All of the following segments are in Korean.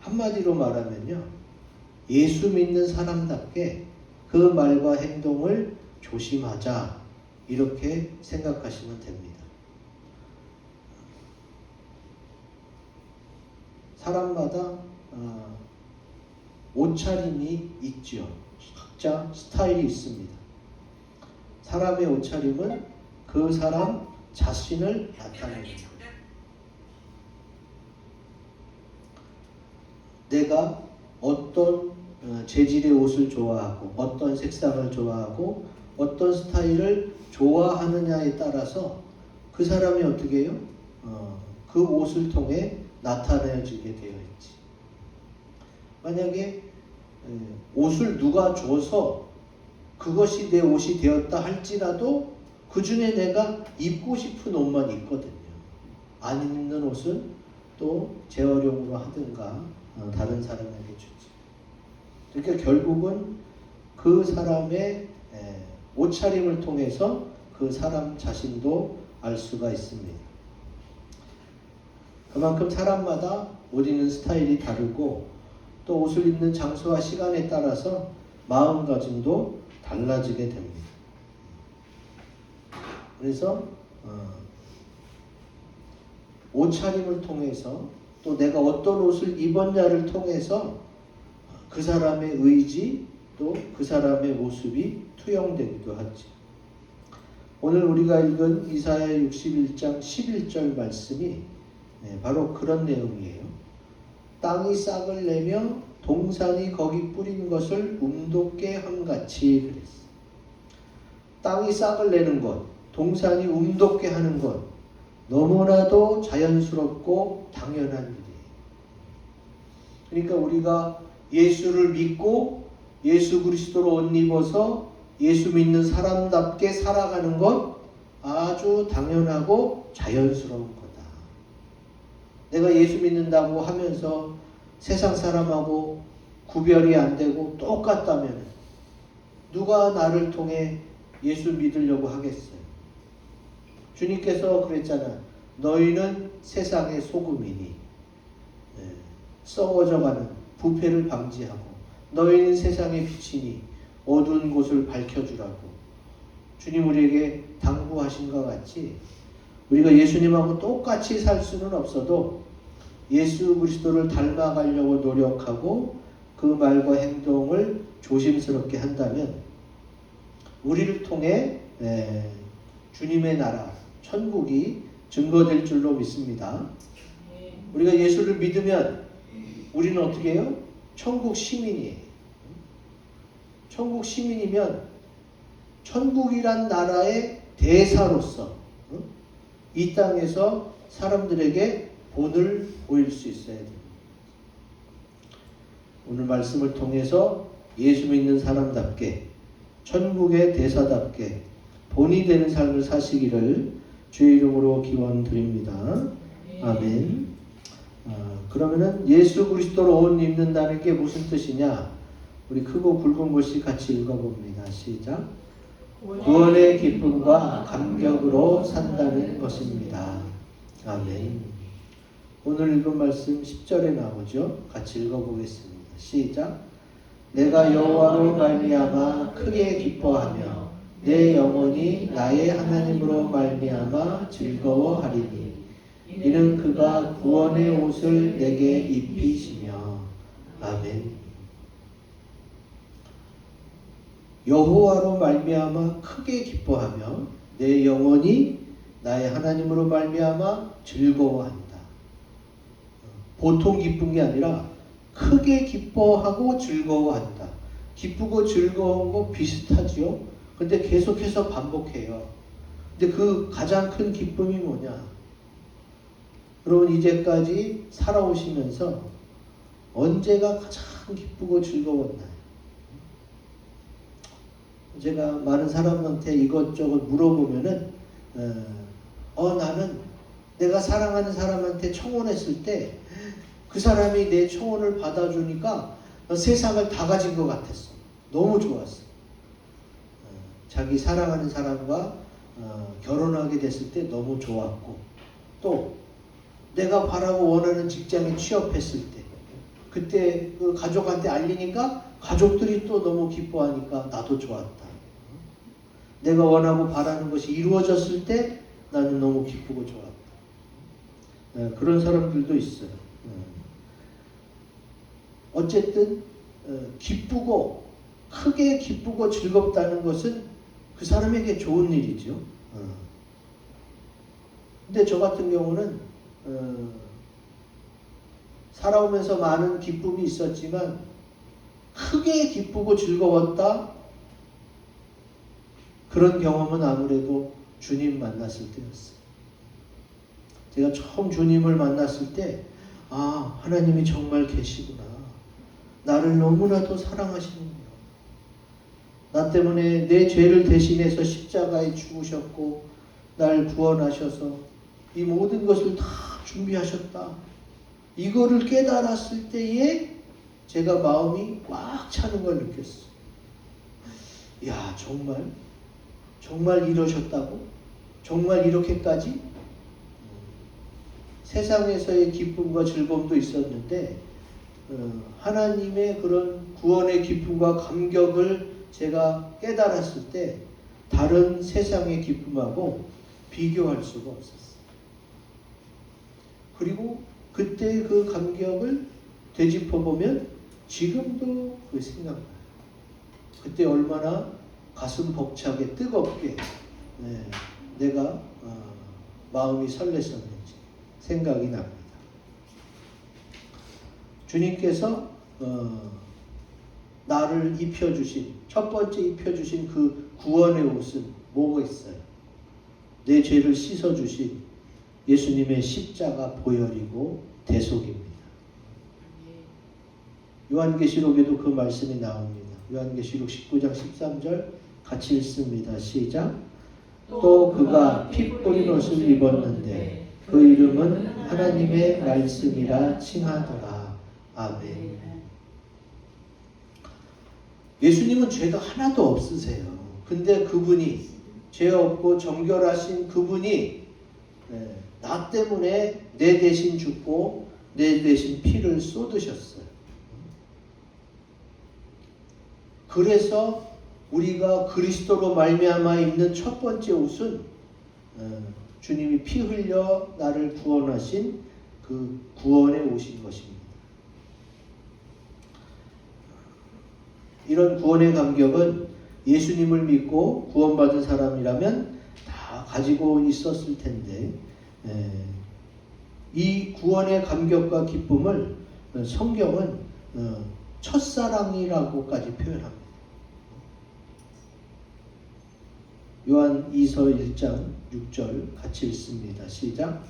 한마디로 말하면요, 예수 믿는 사람답게 그 말과 행동을 조심하자, 이렇게 생각하시면 됩니다. 사람마다 옷차림이 있죠. 각자 스타일이 있습니다. 사람의 옷차림은 그 사람 자신을 나타냅니다. 내가 어떤 재질의 옷을 좋아하고 어떤 색상을 좋아하고 어떤 스타일을 좋아하느냐에 따라서 그 사람이 어떻게 해요? 그 옷을 통해 나타내지게 되어 있지. 만약에 옷을 누가 줘서 그것이 내 옷이 되었다 할지라도 그 중에 내가 입고 싶은 옷만 입거든요. 안 입는 옷은 또 재활용으로 하든가 다른 사람에게 주지. 그러니까 결국은 그 사람의 옷차림을 통해서 그 사람 자신도 알 수가 있습니다. 그만큼 사람마다 옷 입는 스타일이 다르고 또 옷을 입는 장소와 시간에 따라서 마음가짐도 달라지게 됩니다. 그래서 옷차림을 통해서 또 내가 어떤 옷을 입었냐를 통해서 그 사람의 의지 또 그 사람의 모습이 투영되기도 하지. 오늘 우리가 읽은 이사야 61장 11절 말씀이 바로 그런 내용이에요. 땅이 싹을 내며 동산이 거기 뿌린 것을 움돋게 함같이 그랬어. 땅이 싹을 내는 것, 동산이 움돋게 하는 것, 너무나도 자연스럽고 당연한 일이에요. 그러니까 우리가 예수를 믿고 예수 그리스도로 옷 입어서 예수 믿는 사람답게 살아가는 것 아주 당연하고 자연스러운 거다. 내가 예수 믿는다고 하면서 세상 사람하고 구별이 안 되고 똑같다면 누가 나를 통해 예수 믿으려고 하겠어요? 주님께서 그랬잖아. 너희는 세상의 소금이니 썩어져가는 부패를 방지하고 너희는 세상의 빛이니 어두운 곳을 밝혀주라고 주님 우리에게 당부하신 것 같이 우리가 예수님하고 똑같이 살 수는 없어도 예수 그리스도를 닮아가려고 노력하고 그 말과 행동을 조심스럽게 한다면 우리를 통해 주님의 나라, 천국이 증거될 줄로 믿습니다. 우리가 예수를 믿으면 우리는 어떻게 해요? 천국 시민이에요. 천국 시민이면 천국이란 나라의 대사로서 이 땅에서 사람들에게 본을 보일 수 있어야 됩니다. 오늘 말씀을 통해서 예수 믿는 사람답게 천국의 대사답게 본이 되는 삶을 사시기를 주의 이름으로 기원드립니다. 아멘. 그러면은 예수 그리스도로 옷 입는다는 게 무슨 뜻이냐? 우리 크고 굵은 글씨 같이 읽어봅니다. 시작. 구원의 기쁨과 감격으로 산다는 것입니다. 아멘. 오늘 읽은 말씀 10절에 나오죠. 같이 읽어보겠습니다. 시작. 내가 여호와로 말미암아 크게 기뻐하며 내 영혼이 나의 하나님으로 말미암아 즐거워하리니 이는 그가 구원의 옷을 내게 입히시며. 아멘. 여호와로 말미암아 크게 기뻐하며 내 영혼이 나의 하나님으로 말미암아 즐거워한다. 보통 기쁜 게 아니라 크게 기뻐하고 즐거워한다. 기쁘고 즐거운 거 비슷하지요? 근데 계속해서 반복해요. 근데 그 가장 큰 기쁨이 뭐냐? 여러분 이제까지 살아오시면서 언제가 가장 기쁘고 즐거웠나요? 제가 많은 사람한테 이것저것 물어보면은 나는 내가 사랑하는 사람한테 청혼했을 때 그 사람이 내 청혼을 받아주니까 세상을 다 가진 것 같았어. 너무 좋았어. 자기 사랑하는 사람과 결혼하게 됐을 때 너무 좋았고 또 내가 바라고 원하는 직장에 취업했을 때 그때 그 가족한테 알리니까 가족들이 또 너무 기뻐하니까 나도 좋았다. 내가 원하고 바라는 것이 이루어졌을 때 나는 너무 기쁘고 좋았다. 그런 사람들도 있어요. 어쨌든 기쁘고 크게 기쁘고 즐겁다는 것은 그 사람에게 좋은 일이죠. 근데 저 같은 경우는 살아오면서 많은 기쁨이 있었지만 크게 기쁘고 즐거웠다 그런 경험은 아무래도 주님 만났을 때였어요. 제가 처음 주님을 만났을 때 하나님이 정말 계시구나. 나를 너무나도 사랑하시는구나. 나 때문에 내 죄를 대신해서 십자가에 죽으셨고 날 구원하셔서 이 모든 것을 다 준비하셨다. 이거를 깨달았을 때에 제가 마음이 꽉 차는 걸 느꼈어요. 야, 정말 이러셨다고? 정말 이렇게까지? 세상에서의 기쁨과 즐거움도 있었는데 하나님의 그런 구원의 기쁨과 감격을 제가 깨달았을 때 다른 세상의 기쁨하고 비교할 수가 없었어요. 그리고 그때 그 감격을 되짚어보면 지금도 그 생각나요. 그때 얼마나 가슴 벅차게 뜨겁게 내가 마음이 설렜었는지 생각이 납니다. 주님께서 나를 입혀주신 첫 번째 입혀주신 그 구원의 옷은 뭐가 있어요? 내 죄를 씻어주신 예수님의 십자가 보혈이고 대속입니다. 요한계시록에도 그 말씀이 나옵니다. 요한계시록 19장 13절 같이 읽습니다. 시작. 또 그가 피 뿌린 옷을 입었는데 그 이름은 하나님의 말씀이라 칭하더라. 아멘. 예수님은 죄가 하나도 없으세요. 근데 그분이 죄 없고 정결하신 그분이 나 때문에 내 대신 죽고 내 대신 피를 쏟으셨어요. 그래서 우리가 그리스도로 말미암아 입는 첫 번째 옷은 주님이 피 흘려 나를 구원하신 그 구원의 옷인 것입니다. 이런 구원의 감격은 예수님을 믿고 구원받은 사람이라면 다 가지고 있었을 텐데 이 구원의 감격과 기쁨을 성경은 첫사랑이라고까지 표현합니다. 요한 2서 1장 6절 같이 읽습니다. 시작.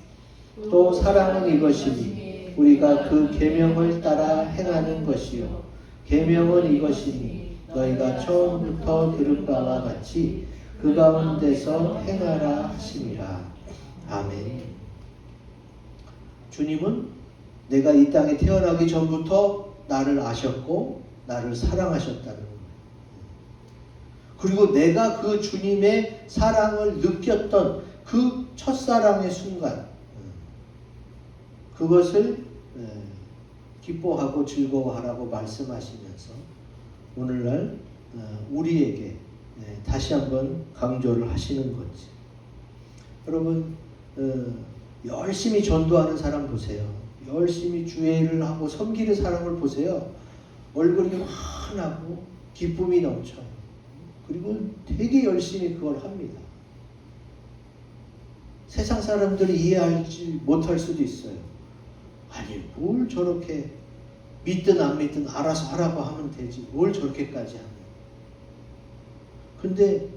또 사랑은 이것이니 우리가 그 계명을 따라 행하는 것이요 계명은 이것이니 너희가 처음부터 들은 바와 같이 그 가운데서 행하라 하심이라. 아멘. 주님은 내가 이 땅에 태어나기 전부터 나를 아셨고 나를 사랑하셨다는 거예요. 그리고 내가 그 주님의 사랑을 느꼈던 그 첫사랑의 순간 그것을 기뻐하고 즐거워하라고 말씀하시면서 오늘날 우리에게 다시 한번 강조를 하시는 거지. 여러분 열심히 전도하는 사람 보세요. 열심히 주의를 하고 섬기는 사람을 보세요. 얼굴이 환하고 기쁨이 넘쳐요. 그리고 되게 열심히 그걸 합니다. 세상 사람들이 이해하지 못할 수도 있어요. 아니 뭘 저렇게 믿든 안 믿든 알아서 하라고 하면 되지. 뭘 저렇게까지 하냐. 근데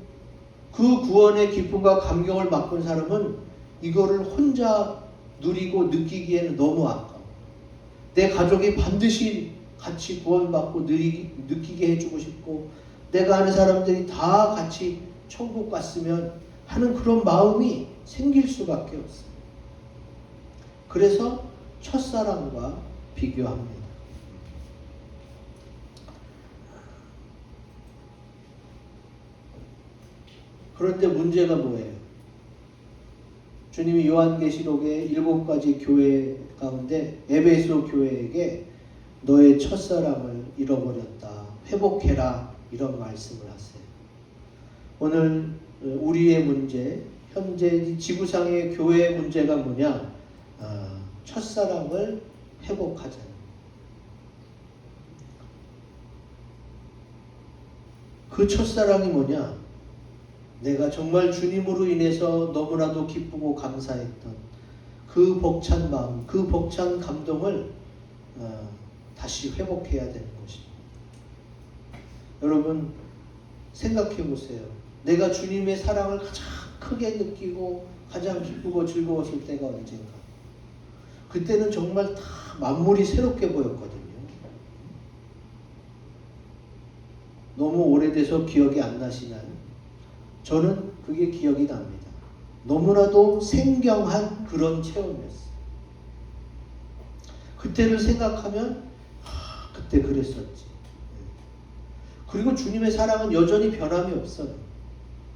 그 구원의 기쁨과 감격을 맛본 사람은 이거를 혼자 누리고 느끼기에는 너무 아까워. 내 가족이 반드시 같이 구원받고 느끼게 해주고 싶고 내가 아는 사람들이 다 같이 천국 갔으면 하는 그런 마음이 생길 수밖에 없어요. 그래서 첫사랑과 비교합니다. 그런데 문제가 뭐예요? 주님이 요한계시록의 7가지 교회 가운데 에베소 교회에게 너의 첫사랑을 잃어버렸다. 회복해라. 이런 말씀을 하세요. 오늘 우리의 문제, 현재 지구상의 교회의 문제가 뭐냐? 첫사랑을 회복하자. 그 첫사랑이 뭐냐? 내가 정말 주님으로 인해서 너무나도 기쁘고 감사했던 그 벅찬 마음, 그 벅찬 감동을 다시 회복해야 되는 것입니다. 여러분 생각해 보세요. 내가 주님의 사랑을 가장 크게 느끼고 가장 기쁘고 즐거웠을 때가 언젠가? 그때는 정말 다 만물이 새롭게 보였거든요. 너무 오래돼서 기억이 안 나시나요? 저는 그게 기억이 납니다. 너무나도 생경한 그런 체험이었어요. 그때를 생각하면 그때 그랬었지. 그리고 주님의 사랑은 여전히 변함이 없어요.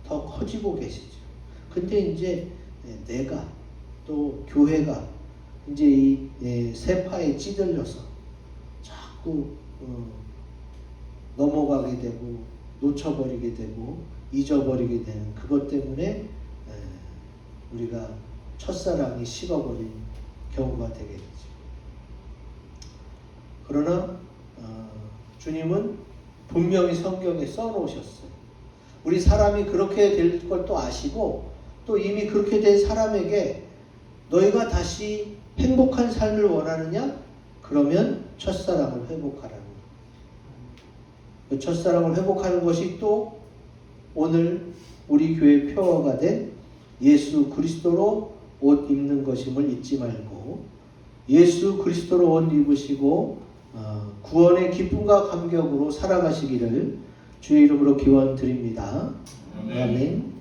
더 커지고 계시죠. 근데 이제 내가 또 교회가 이제 이 세파에 찌들려서 자꾸 넘어가게 되고 놓쳐버리게 되고 잊어버리게 되는 그것 때문에 우리가 첫사랑이 식어버린 경우가 되게 되죠. 그러나 주님은 분명히 성경에 써놓으셨어요. 우리 사람이 그렇게 될 걸 또 아시고 또 이미 그렇게 된 사람에게 너희가 다시 행복한 삶을 원하느냐? 그러면 첫사랑을 회복하라는 거예요. 그 첫사랑을 회복하는 것이 또 오늘 우리 교회 표어가 된 예수 그리스도로 옷 입는 것임을 잊지 말고 예수 그리스도로 옷 입으시고 구원의 기쁨과 감격으로 살아가시기를 주의 이름으로 기원드립니다. 아멘.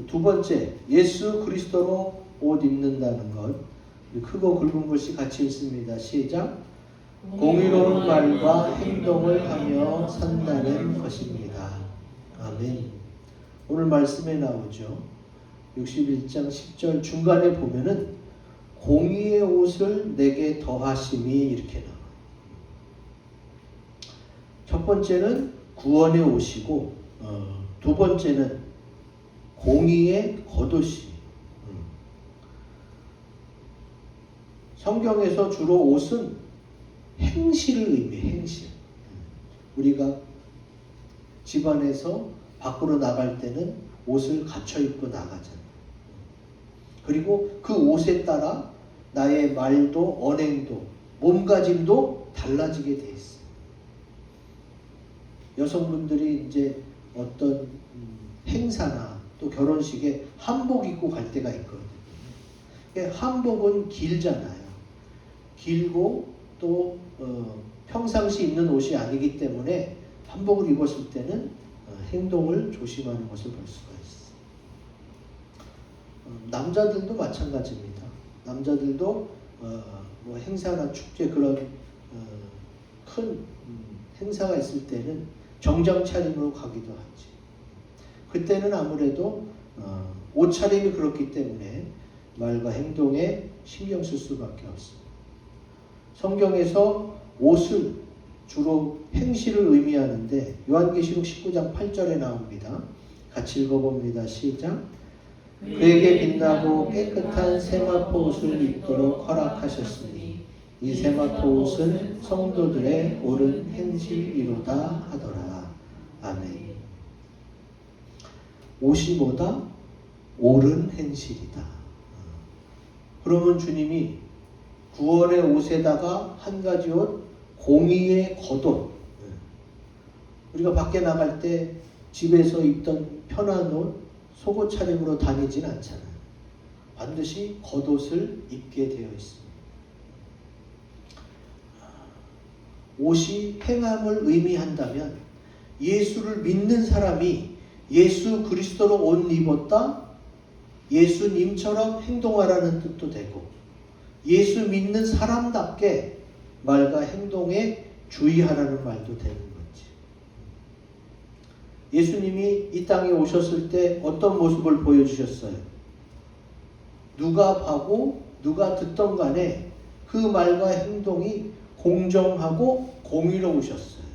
두 번째, 예수 그리스도로 옷 입는다는 것. 크고 굵은 글씨 같이 읽습니다. 시작. 공의로운 말과 행동을 하며 산다는 것입니다. 아멘. 오늘 말씀에 나오죠. 61장 10절 중간에 보면은 공의의 옷을 내게 더하심이 이렇게 나와요. 첫 번째는 구원의 옷이고 두 번째는 공의의 겉옷이. 성경에서 주로 옷은 행실을 의미해. 행실. 우리가 집안에서 밖으로 나갈 때는 옷을 갖춰 입고 나가잖아요. 그리고 그 옷에 따라 나의 말도 언행도 몸가짐도 달라지게 돼 있어요. 여성분들이 이제 어떤 행사나 또 결혼식에 한복 입고 갈 때가 있거든요. 한복은 길잖아요. 길고 또 평상시 입는 옷이 아니기 때문에 한복을 입었을 때는 행동을 조심하는 것을 볼 수가 있어요. 남자들도 마찬가지입니다. 남자들도 뭐 행사나 축제 그런 큰 행사가 있을 때는 정장 차림으로 가기도 하지. 그때는 아무래도 옷차림이 그렇기 때문에 말과 행동에 신경 쓸 수밖에 없습니다. 성경에서 옷을 주로 행실을 의미하는데 요한계시록 19장 8절에 나옵니다. 같이 읽어봅니다. 시작. 그에게 빛나고 깨끗한 세마포 옷을 입도록 허락하셨으니 이 세마포 옷은 성도들의 옳은 행실이로다 하더라. 아멘. 옷이 뭐다? 옳은 행실이다. 그러면 주님이 구원의 옷에다가 한 가지 옷, 공의의 겉옷. 우리가 밖에 나갈 때 집에서 입던 편한 옷, 속옷 차림으로 다니진 않잖아요. 반드시 겉옷을 입게 되어 있습니다. 옷이 행함을 의미한다면 예수를 믿는 사람이 예수 그리스도로 옷 입었다? 예수님처럼 행동하라는 뜻도 되고 예수 믿는 사람답게 말과 행동에 주의하라는 말도 되는 거지. 예수님이 이 땅에 오셨을 때 어떤 모습을 보여주셨어요? 누가 봐고 누가 듣던 간에 그 말과 행동이 공정하고 공의로우셨어요.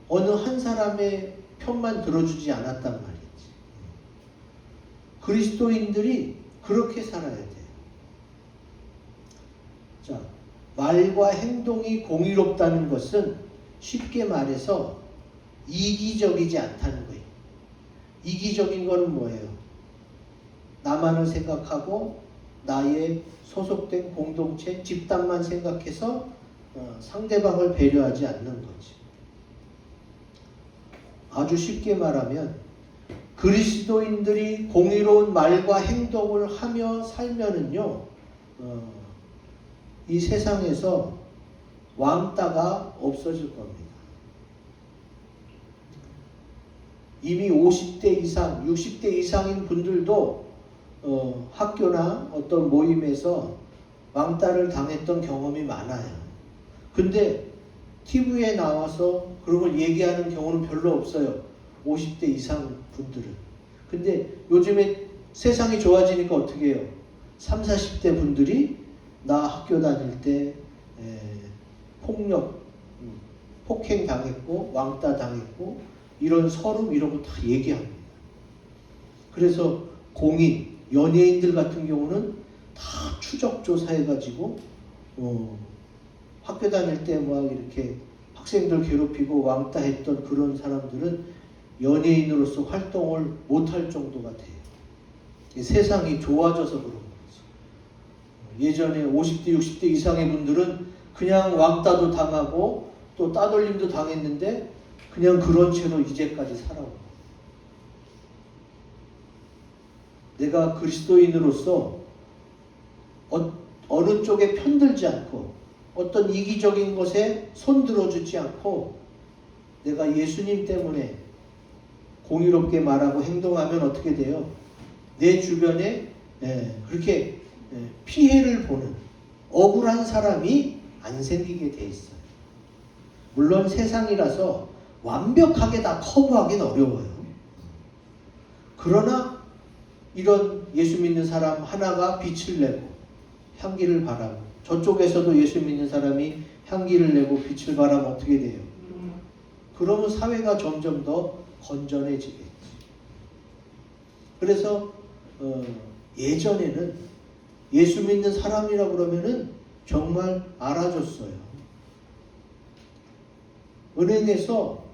어느 한 사람의 편만 들어주지 않았단 말이지. 그리스도인들이 그렇게 살아야 돼요. 자, 말과 행동이 공의롭다는 것은 쉽게 말해서 이기적이지 않다는 거예요. 이기적인 거는 뭐예요? 나만을 생각하고 나의 소속된 공동체, 집단만 생각해서 상대방을 배려하지 않는 거지. 아주 쉽게 말하면 그리스도인들이 공의로운 말과 행동을 하며 살면은요, 이 세상에서 왕따가 없어질 겁니다. 이미 50대 이상, 60대 이상인 분들도 학교나 어떤 모임에서 왕따를 당했던 경험이 많아요. 근데 TV에 나와서 그런 걸 얘기하는 경우는 별로 없어요. 50대 이상 분들은. 근데 요즘에 세상이 좋아지니까 어떻게 해요? 30, 40대 분들이 나 학교 다닐 때 폭력, 폭행 당했고 왕따 당했고 이런 서름 이런 거 다 얘기합니다. 그래서 공인, 연예인들 같은 경우는 다 추적 조사해가지고 학교 다닐 때 막 이렇게 학생들 괴롭히고 왕따했던 그런 사람들은 연예인으로서 활동을 못할 정도가 돼요. 세상이 좋아져서 그런 거죠. 예전에 50대, 60대 이상의 분들은 그냥 왕따도 당하고 또 따돌림도 당했는데 그냥 그런 채로 이제까지 살아온 거예요. 내가 그리스도인으로서 어느 쪽에 편들지 않고 어떤 이기적인 것에 손들어주지 않고 내가 예수님 때문에 공의롭게 말하고 행동하면 어떻게 돼요? 내 주변에 그렇게 피해를 보는 억울한 사람이 안 생기게 돼 있어요. 물론 세상이라서 완벽하게 다 커버하긴 어려워요. 그러나 이런 예수 믿는 사람 하나가 빛을 내고 향기를 발하고 저쪽에서도 예수 믿는 사람이 향기를 내고 빛을 발하면 어떻게 돼요? 그러면 사회가 점점 더 건전해지겠지. 그래서 예전에는 예수 믿는 사람이라고 그러면은 정말 알아줬어요. 은행에서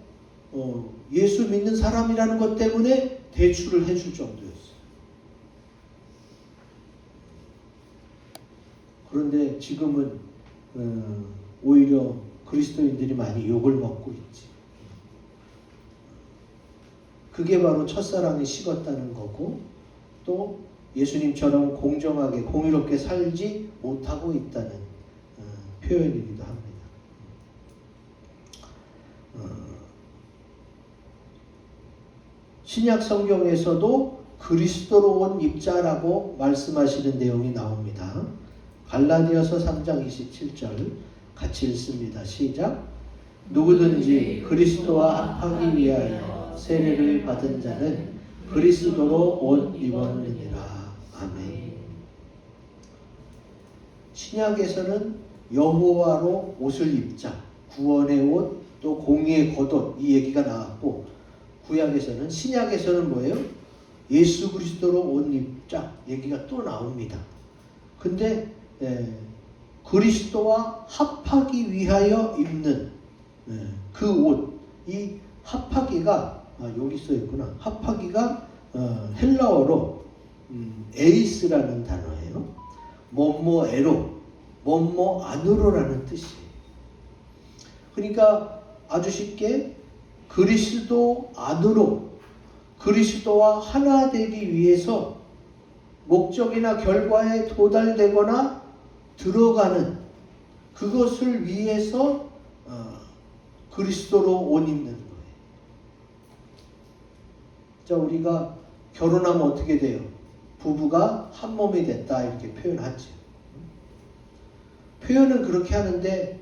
예수 믿는 사람이라는 것 때문에 대출을 해줄 정도였어요. 그런데 지금은 오히려 그리스도인들이 많이 욕을 먹고 있지. 그게 바로 첫사랑이 식었다는 거고 또 예수님처럼 공정하게 공의롭게 살지 못하고 있다는 표현이기도 합니다. 신약 성경에서도 그리스도로 온 입자라고 말씀하시는 내용이 나옵니다. 갈라디아서 3장 27절 같이 읽습니다. 시작. 누구든지 그리스도와 합하기 위하여 세례를 받은 자는 그리스도로 옷 입었느니라. 아멘. 신약에서는 여호와로 옷을 입자, 구원의 옷, 또 공의의 겉옷 이 얘기가 나왔고 구약에서는 신약에서는 뭐예요? 예수 그리스도로 옷 입자 얘기가 또 나옵니다. 근데 그리스도와 합하기 위하여 입는 그 옷, 이 합하기가 여기 써 있구나. 합하기가 헬라어로 에이스라는 단어예요. 뭐뭐에로, 뭐뭐 안으로라는 뜻이에요. 그러니까 아주 쉽게 그리스도 안으로 그리스도와 하나 되기 위해서 목적이나 결과에 도달되거나 들어가는 그것을 위해서 그리스도로 옷 입는 거예요. 자, 우리가 결혼하면 어떻게 돼요? 부부가 한 몸이 됐다 이렇게 표현하죠. 표현은 그렇게 하는데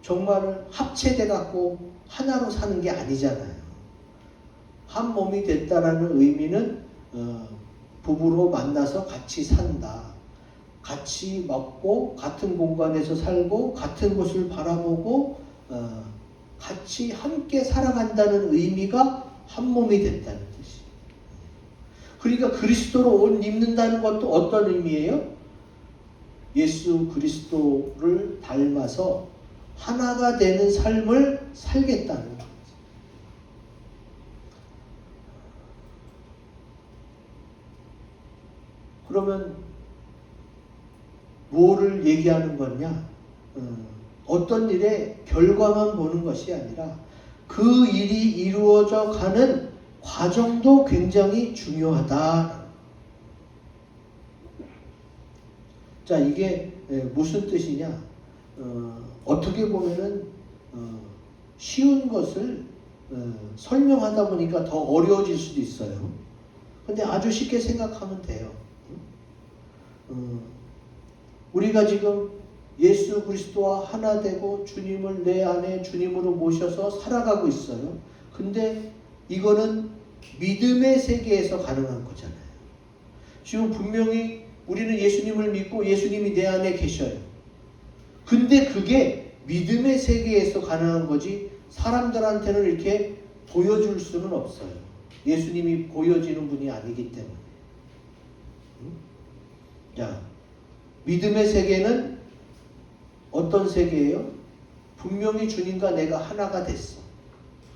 정말 합체돼 갖고 하나로 사는 게 아니잖아요. 한 몸이 됐다라는 의미는 부부로 만나서 같이 산다. 같이 먹고 같은 공간에서 살고 같은 곳을 바라보고 같이 함께 살아간다는 의미가 한 몸이 됐다는 뜻이에요. 그러니까 그리스도로 옷 입는다는 것도 어떤 의미예요? 예수 그리스도를 닮아서 하나가 되는 삶을 살겠다는 거죠. 그러면 뭐를 얘기하는 거냐? 어떤 일의 결과만 보는 것이 아니라 그 일이 이루어져 가는 과정도 굉장히 중요하다. 자, 이게 무슨 뜻이냐? 어떻게 보면은 쉬운 것을 설명하다 보니까 더 어려워질 수도 있어요. 근데 아주 쉽게 생각하면 돼요. 우리가 지금 예수 그리스도와 하나 되고 주님을 내 안에 주님으로 모셔서 살아가고 있어요. 근데 이거는 믿음의 세계에서 가능한 거잖아요. 지금 분명히 우리는 예수님을 믿고 예수님이 내 안에 계셔요. 근데 그게 믿음의 세계에서 가능한 거지 사람들한테는 이렇게 보여줄 수는 없어요. 예수님이 보여지는 분이 아니기 때문에. 자, 믿음의 세계는 어떤 세계예요? 분명히 주님과 내가 하나가 됐어.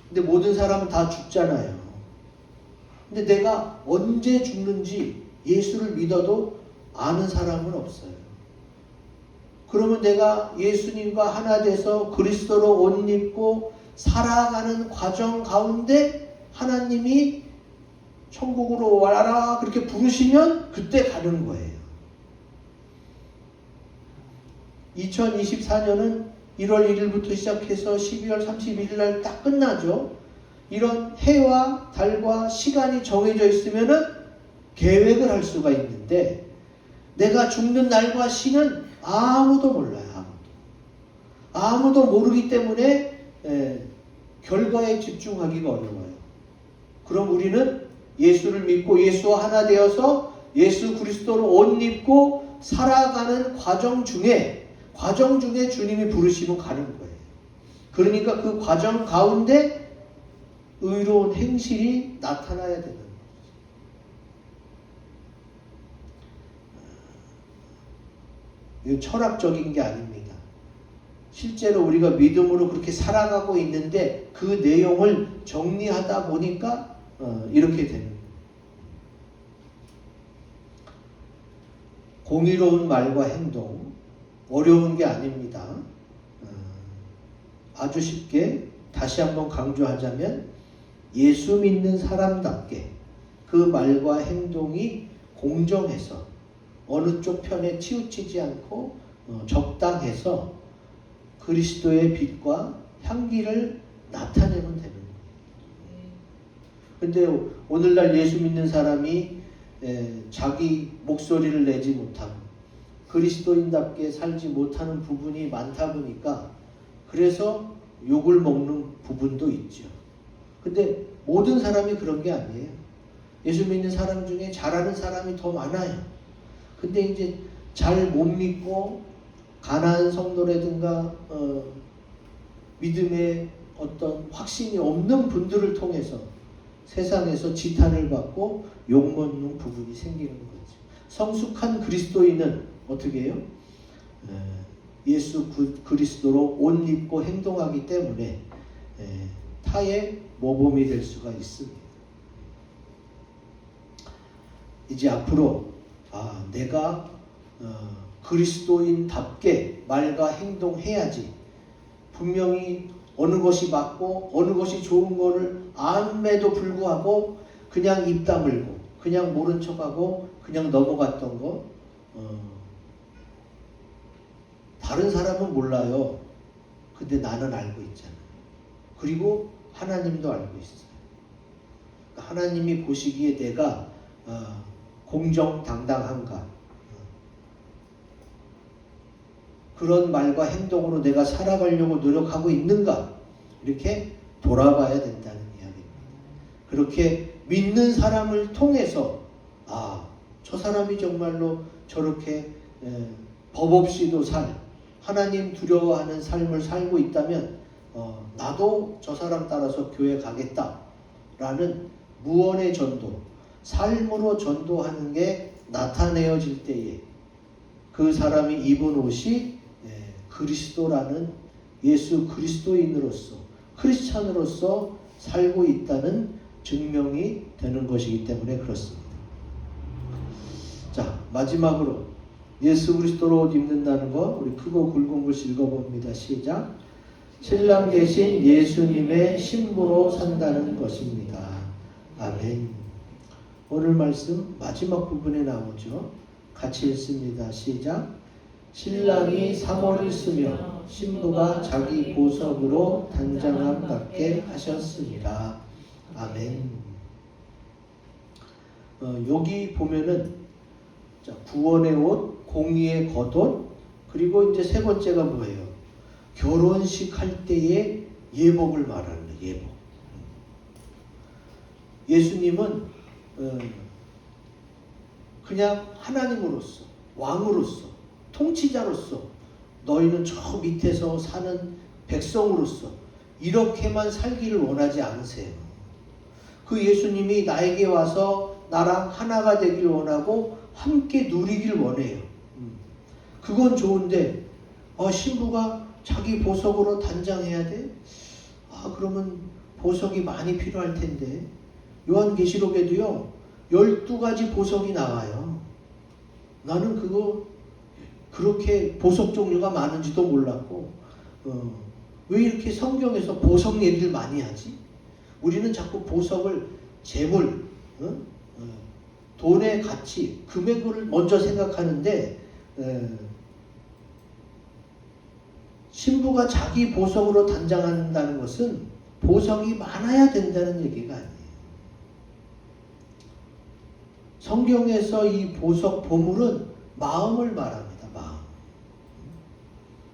근데 모든 사람은 다 죽잖아요. 근데 내가 언제 죽는지 예수를 믿어도 아는 사람은 없어요. 그러면 내가 예수님과 하나 돼서 그리스도로 옷 입고 살아가는 과정 가운데 하나님이 천국으로 와라 그렇게 부르시면 그때 가는 거예요. 2024년은 1월 1일부터 시작해서 12월 31일 날 딱 끝나죠. 이런 해와 달과 시간이 정해져 있으면은 계획을 할 수가 있는데 내가 죽는 날과 시는 아무도 몰라요. 아무도 모르기 때문에 결과에 집중하기가 어려워요. 그럼 우리는 예수를 믿고 예수와 하나 되어서 예수 그리스도로 옷 입고 살아가는 과정 중에 주님이 부르시면 가는 거예요. 그러니까 그 과정 가운데 의로운 행실이 나타나야 되는 거죠. 이건 철학적인 게 아닙니다. 실제로 우리가 믿음으로 그렇게 살아가고 있는데 그 내용을 정리하다 보니까 이렇게 되는 거예요. 공의로운 말과 행동 어려운 게 아닙니다. 아주 쉽게 다시 한번 강조하자면 예수 믿는 사람답게 그 말과 행동이 공정해서 어느 쪽 편에 치우치지 않고 적당해서 그리스도의 빛과 향기를 나타내면 되는 거예요. 근데 오늘날 예수 믿는 사람이 자기 목소리를 내지 못하고 그리스도인답게 살지 못하는 부분이 많다 보니까 그래서 욕을 먹는 부분도 있죠. 근데 모든 사람이 그런 게 아니에요. 예수 믿는 사람 중에 잘하는 사람이 더 많아요. 근데 이제 잘 못 믿고 가난한 성도라든가 믿음의 어떤 확신이 없는 분들을 통해서 세상에서 지탄을 받고 욕먹는 부분이 생기는 거죠. 성숙한 그리스도인은 어떻게 해요? 예수 그리스도로 옷 입고 행동하기 때문에 타의 모범이 될 수가 있습니다. 이제 앞으로 내가 그리스도인답게 말과 행동해야지. 분명히 어느 것이 맞고 어느 것이 좋은 거를 암에도 불구하고 그냥 입 다물고 그냥 모른 척하고 그냥 넘어갔던 거 다른 사람은 몰라요. 근데 나는 알고 있잖아요. 그리고 하나님도 알고 있어요. 하나님이 보시기에 내가 공정당당한가, 그런 말과 행동으로 내가 살아가려고 노력하고 있는가, 이렇게 돌아봐야 된다는 이야기입니다. 그렇게 믿는 사람을 통해서 저 사람이 정말로 저렇게 법 없이도 하나님 두려워하는 삶을 살고 있다면 나도 저 사람 따라서 교회 가겠다라는 무언의 전도, 삶으로 전도하는 게 나타내어질 때에 그 사람이 입은 옷이 그리스도라는 예수 그리스도인으로서 크리스찬으로서 살고 있다는 증명이 되는 것이기 때문에 그렇습니다. 자, 마지막으로 예수 그리스도로 옷 입는다는 거 우리 크고 굵은 글씨 읽어봅니다. 시작. 신랑 대신 예수님의 신부로 산다는 것입니다. 아멘. 오늘 말씀 마지막 부분에 나오죠. 같이 읽습니다. 시작. 신랑이 삼월을 쓰며 신부가 자기 보석으로 단장함 받게 하셨습니다. 아멘. 여기 보면은 구원의 옷, 공의의 겉옷, 그리고 이제 세 번째가 뭐예요? 결혼식 할 때의 예복을 말하는 예복. 예수님은 그냥 하나님으로서, 왕으로서, 통치자로서, 너희는 저 밑에서 사는 백성으로서 이렇게만 살기를 원하지 않으세요. 그 예수님이 나에게 와서 나랑 하나가 되길 원하고 함께 누리길 원해요. 그건 좋은데 신부가 자기 보석으로 단장해야 돼? 그러면 보석이 많이 필요할 텐데. 요한계시록에도요 12가지 보석이 나와요. 나는 그거 그렇게 보석 종류가 많은지도 몰랐고 왜 이렇게 성경에서 보석 얘기를 많이 하지? 우리는 자꾸 보석을 재물, 돈의 가치, 금액을 먼저 생각하는데 신부가 자기 보석으로 단장한다는 것은 보석이 많아야 된다는 얘기가 아니에요. 성경에서 이 보석 보물은 마음을 말합니다. 마음.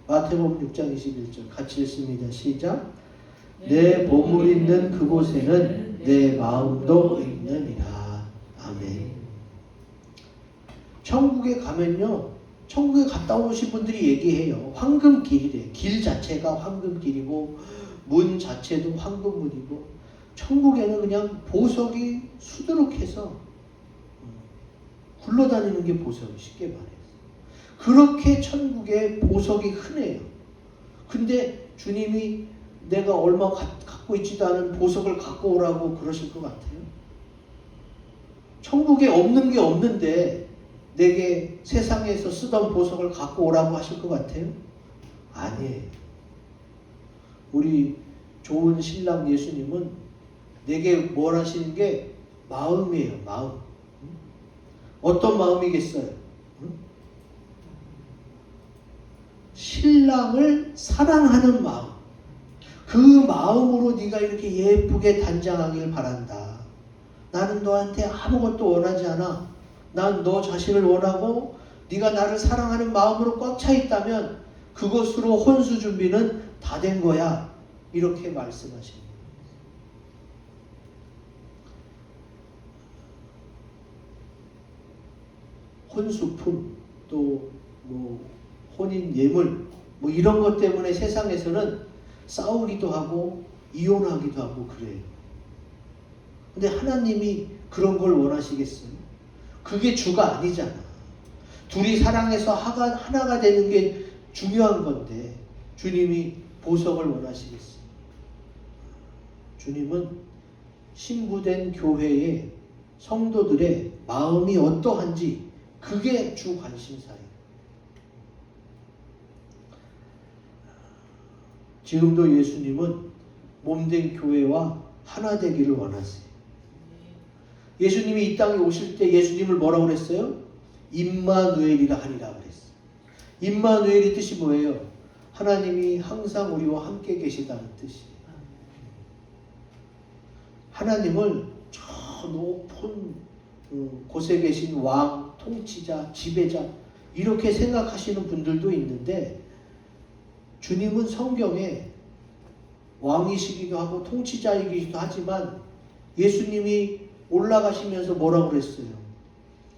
마태복음 6장 21절 같이 읽습니다. 시작. 내 보물 있는 그곳에는 내 마음도 있느니라. 아멘. 천국에 가면요, 천국에 갔다 오신 분들이 얘기해요. 황금길이래. 길 자체가 황금길이고 문 자체도 황금문이고 천국에는 그냥 보석이 수두룩해서 굴러다니는 게 보석이 쉽게 말해서 그렇게 천국에 보석이 흔해요. 근데 주님이 내가 얼마 갖고 있지도 않은 보석을 갖고 오라고 그러실 것 같아요? 천국에 없는 게 없는데 내게 세상에서 쓰던 보석을 갖고 오라고 하실 것 같아요? 아니에요. 우리 좋은 신랑 예수님은 내게 뭘 하시는 게 마음이에요. 마음. 어떤 마음이겠어요? 신랑을 사랑하는 마음. 그 마음으로 네가 이렇게 예쁘게 단장하길 바란다. 나는 너한테 아무것도 원하지 않아. 난 너 자신을 원하고 네가 나를 사랑하는 마음으로 꽉 차 있다면 그것으로 혼수 준비는 다 된 거야. 이렇게 말씀하십니다. 혼수품, 또 혼인 예물, 이런 것 때문에 세상에서는 싸우기도 하고 이혼하기도 하고 그래요. 근데 하나님이 그런 걸 원하시겠어요? 그게 주가 아니잖아. 둘이 사랑해서 하나가 되는 게 중요한 건데 주님이 보석을 원하시겠어요? 주님은 신부된 교회의 성도들의 마음이 어떠한지 그게 주 관심사예요. 지금도 예수님은 몸된 교회와 하나 되기를 원하세요. 예수님이 이 땅에 오실 때 예수님을 뭐라고 그랬어요? 임마누엘이라 하리라 그랬어요. 임마누엘의 뜻이 뭐예요? 하나님이 항상 우리와 함께 계시다는 뜻이에요. 하나님을 저 높은 곳에 계신 왕, 통치자, 지배자 이렇게 생각하시는 분들도 있는데 주님은 성경에 왕이시기도 하고 통치자이기도 하지만 예수님이 올라가시면서 뭐라고 그랬어요?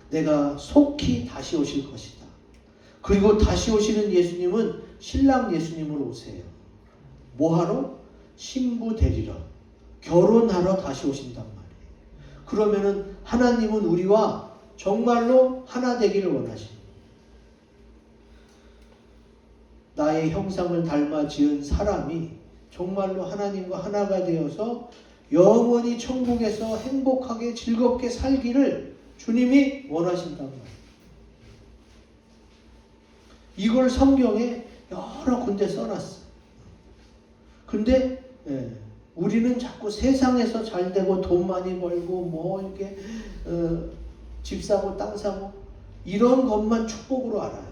내가 속히 다시 오실 것이다. 그리고 다시 오시는 예수님은 신랑 예수님으로 오세요. 뭐하러? 신부 데리러, 결혼하러 다시 오신단 말이에요. 그러면은 하나님은 우리와 정말로 하나 되기를 원하십니다. 나의 형상을 닮아 지은 사람이 정말로 하나님과 하나가 되어서 영원히 천국에서 행복하게 즐겁게 살기를 주님이 원하신단 말이에요. 이걸 성경에 여러 군데 써놨어요. 근데 우리는 자꾸 세상에서 잘 되고 돈 많이 벌고 뭐 이렇게 집 사고 땅 사고 이런 것만 축복으로 알아요.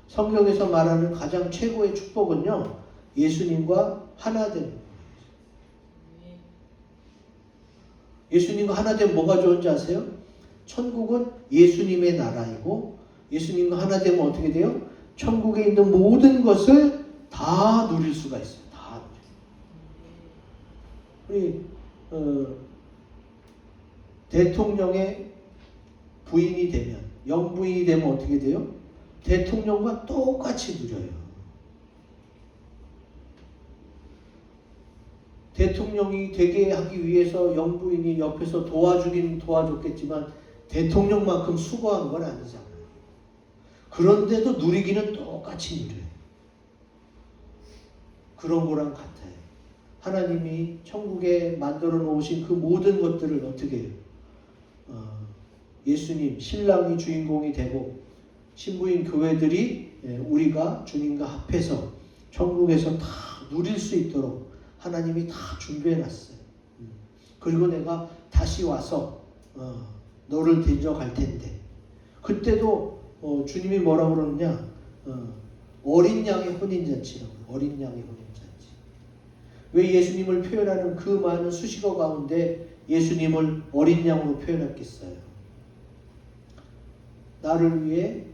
성경에서 말하는 가장 최고의 축복은요, 예수님과 하나 되는 거예요. 예수님과 하나 되면 뭐가 좋은지 아세요? 천국은 예수님의 나라이고 예수님과 하나 되면 어떻게 돼요? 천국에 있는 모든 것을 다 누릴 수가 있어요. 다 누릴. 우리 대통령의 부인이 되면, 영부인이 되면 어떻게 돼요? 대통령과 똑같이 누려요. 대통령이 되게 하기 위해서 영부인이 옆에서 도와주긴 도와줬겠지만 대통령만큼 수고한 건 아니잖아요. 그런데도 누리기는 똑같이 누려요. 그런 거랑 같아요. 하나님이 천국에 만들어 놓으신 그 모든 것들을 어떻게 해요? 예수님, 신랑이 주인공이 되고 신부인 교회들이 우리가 주님과 합해서 천국에서 다 누릴 수 있도록 하나님이 다 준비해 놨어요. 그리고 내가 다시 와서 너를 데려갈 텐데, 그때도 주님이 뭐라고 그러느냐, 어린 양의 혼인잔치라고. 어린 양의 혼인잔치. 왜 예수님을 표현하는 그 많은 수식어 가운데 예수님을 어린 양으로 표현했겠어요? 나를 위해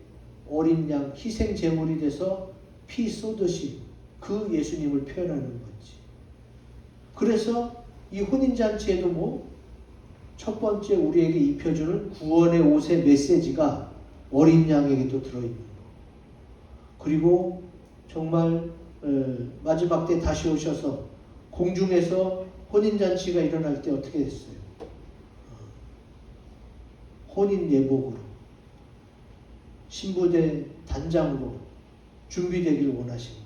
어린 양 희생 제물이 돼서 피 쏟으신 그 예수님을 표현하는 거지. 그래서 이 혼인잔치에도 뭐 첫 번째 우리에게 입혀주는 구원의 옷의 메시지가 어린 양에게도 들어있는 거. 그리고 정말 마지막 때 다시 오셔서 공중에서 혼인잔치가 일어날 때 어떻게 됐어요? 혼인 예복으로 신부대 단장으로 준비되기를 원하십니다.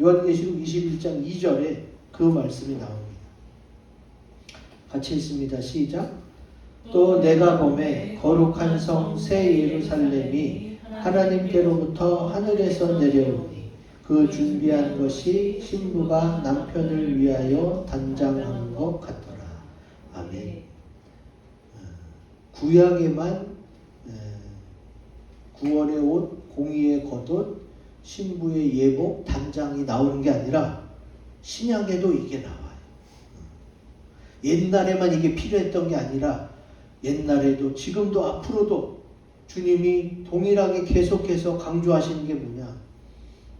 요한계시록 21장 2절에 그 말씀이 나옵니다. 같이 읽습니다. 시작. 또 내가 보매 거룩한 성 새 예루살렘이 하나님께로부터 하늘에서 내려오니 그 준비한 것이 신부가 남편을 위하여 단장한 것 같더라. 아멘. 구약에만 구원의 옷, 공의의 겉옷, 신부의 예복, 단장이 나오는 게 아니라 신약에도 이게 나와요. 옛날에만 이게 필요했던 게 아니라 옛날에도 지금도 앞으로도 주님이 동일하게 계속해서 강조하시는 게 뭐냐,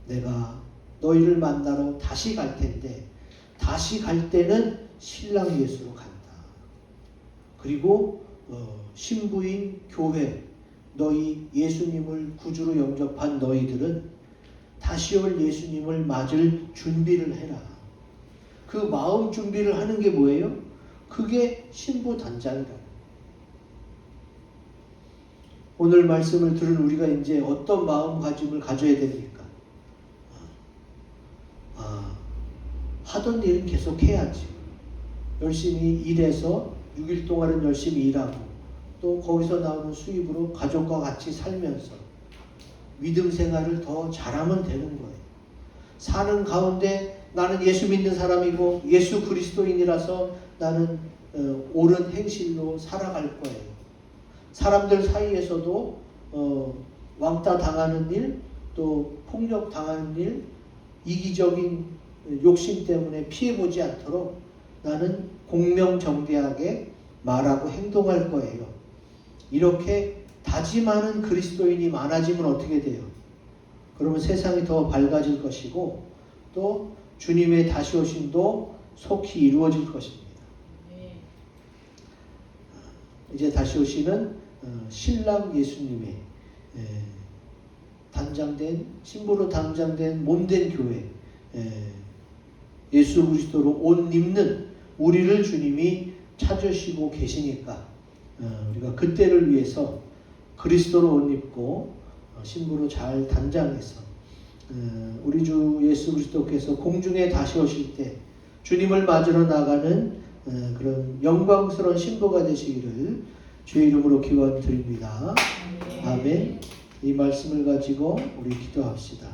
내가 너희를 만나러 다시 갈 텐데 다시 갈 때는 신랑 예수로 간다. 그리고 신부인 교회, 너희 예수님을 구주로 영접한 너희들은 다시 올 예수님을 맞을 준비를 해라. 그 마음 준비를 하는 게 뭐예요? 그게 신부 단장이다. 오늘 말씀을 들은 우리가 이제 어떤 마음가짐을 가져야 됩니까? 하던 일은 계속 해야지. 열심히 일해서 6일 동안은 열심히 일하고 또 거기서 나오는 수입으로 가족과 같이 살면서 믿음 생활을 더 잘하면 되는 거예요. 사는 가운데 나는 예수 믿는 사람이고 예수 그리스도인이라서 나는 옳은 행실로 살아갈 거예요. 사람들 사이에서도 왕따 당하는 일, 또 폭력 당하는 일, 이기적인 욕심 때문에 피해보지 않도록 나는 공명정대하게 말하고 행동할 거예요. 이렇게 다짐하는 그리스도인이 많아지면 어떻게 돼요? 그러면 세상이 더 밝아질 것이고 또 주님의 다시 오심도 속히 이루어질 것입니다. 이제 다시 오시는 신랑 예수님의 단장된 신부로 단장된 몸된 교회 예수 그리스도로 옷 입는 우리를 주님이 찾으시고 계시니까 우리가 그때를 위해서 그리스도로 옷 입고 신부로 잘 단장해서 우리 주 예수 그리스도께서 공중에 다시 오실 때 주님을 맞으러 나가는 그런 영광스러운 신부가 되시기를 주의 이름으로 기원드립니다. 아멘. 이 말씀을 가지고 우리 기도합시다.